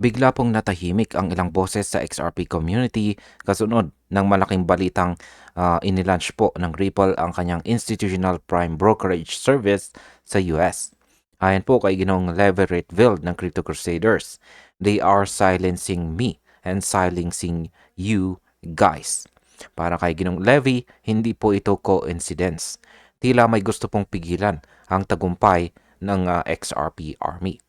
Bigla pong natahimik ang ilang boses sa XRP community kasunod ng malaking balitang inilaunch po ng Ripple ang kanyang institutional prime brokerage service sa US. Ayon po kay Ginong Leverett Wild ng Crypto Crusaders, they are silencing me and silencing you guys. Para kay Ginong Levy, hindi po ito coincidence. Tila may gusto pong pigilan ang tagumpay ng XRP Army.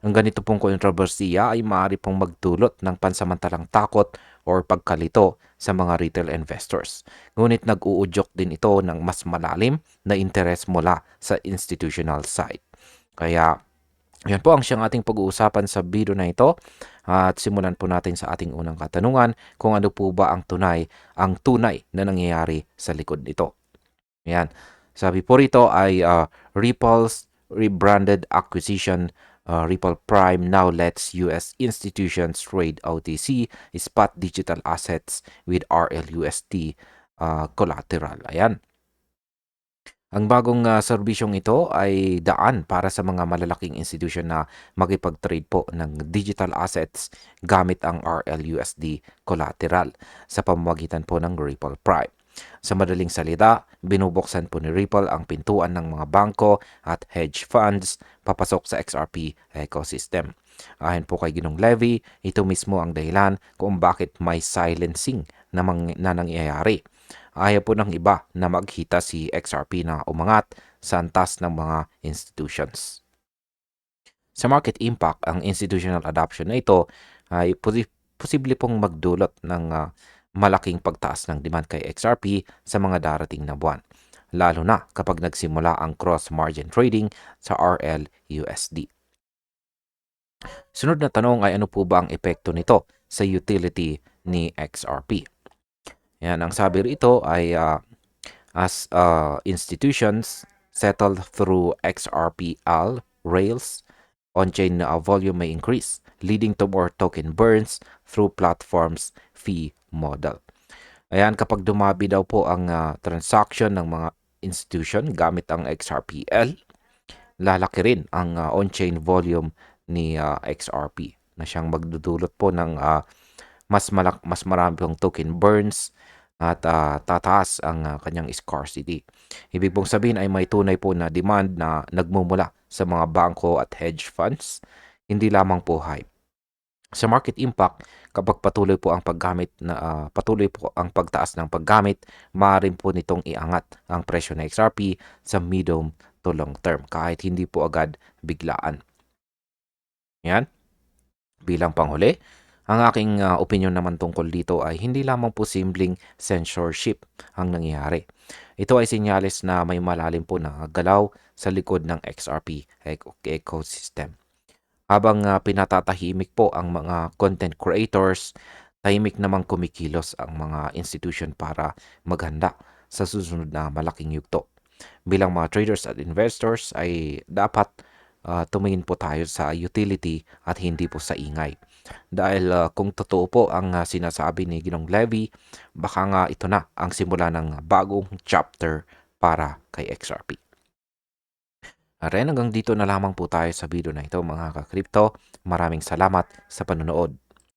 Ang ganito pong kontrobersiya ay maaari pong magdulot ng pansamantalang takot or pagkalito sa mga retail investors. Ngunit nag-uudyok din ito ng mas malalim na interes mula sa institutional side. Kaya yan po ang siyang ating pag-uusapan sa video na ito at simulan po natin sa ating unang katanungan kung ano po ba ang tunay na nangyayari sa likod nito. Yan. Sabi po rito ay Ripple's rebranded acquisition. Ripple Prime now lets US institutions trade OTC spot digital assets with RLUSD collateral. Ayan. Ang bagong serbisyong ito ay daan para sa mga malalaking institusyon na makipag-trade po ng digital assets gamit ang RLUSD collateral sa pamamagitan po ng Ripple Prime. Sa madaling salita, binubuksan po ni Ripple ang pintuan ng mga bangko at hedge funds papasok sa XRP ecosystem. Ayon po kay Ginong Levy, ito mismo ang dahilan kung bakit may silencing na nangyayari. Ayaw po ng iba na maghita si XRP na umangat sa antas ng mga institutions. Sa market impact, ang institutional adoption na ito ay posible pong magdulot ng malaking pagtaas ng demand kay XRP sa mga darating na buwan, lalo na kapag nagsimula ang cross-margin trading sa RLUSD. Sunod na tanong ay ano po ba ang epekto nito sa utility ni XRP? Yan, ang sabi rito ay as institutions settle through XRPL rails, on-chain volume may increase, leading to more token burns through platforms fee model. Ayan, kapag dumabi daw po ang transaction ng mga institution gamit ang XRPL, lalaki rin ang on-chain volume ni XRP na siyang magdudulot po ng mas marami pong token burns at tataas ang kanyang scarcity. Ibig pong sabihin ay may tunay po na demand na nagmumula sa mga bangko at hedge funds, hindi lamang po hype. Sa market impact, kapag patuloy po ang pagtaas ng paggamit, maaaring po nitong iangat ang presyo ng XRP sa medium to long term kahit hindi po agad biglaan. Yan. Bilang panghuli, ang aking opinion naman tungkol dito ay hindi lamang po simpleng censorship ang nangyayari. Ito ay senyales na may malalim po na galaw sa likod ng XRP ecosystem. Habang pinatatahimik po ang mga content creators, tahimik namang kumikilos ang mga institution para maghanda sa susunod na malaking yugto. Bilang mga traders at investors ay dapat tumingin po tayo sa utility at hindi po sa ingay. Dahil kung totoo po ang sinasabi ni Ginong Levy, baka nga ito na ang simula ng bagong chapter para kay XRP. Aren, hanggang dito na lamang po tayo sa video na ito mga ka-crypto. Maraming salamat sa panonood.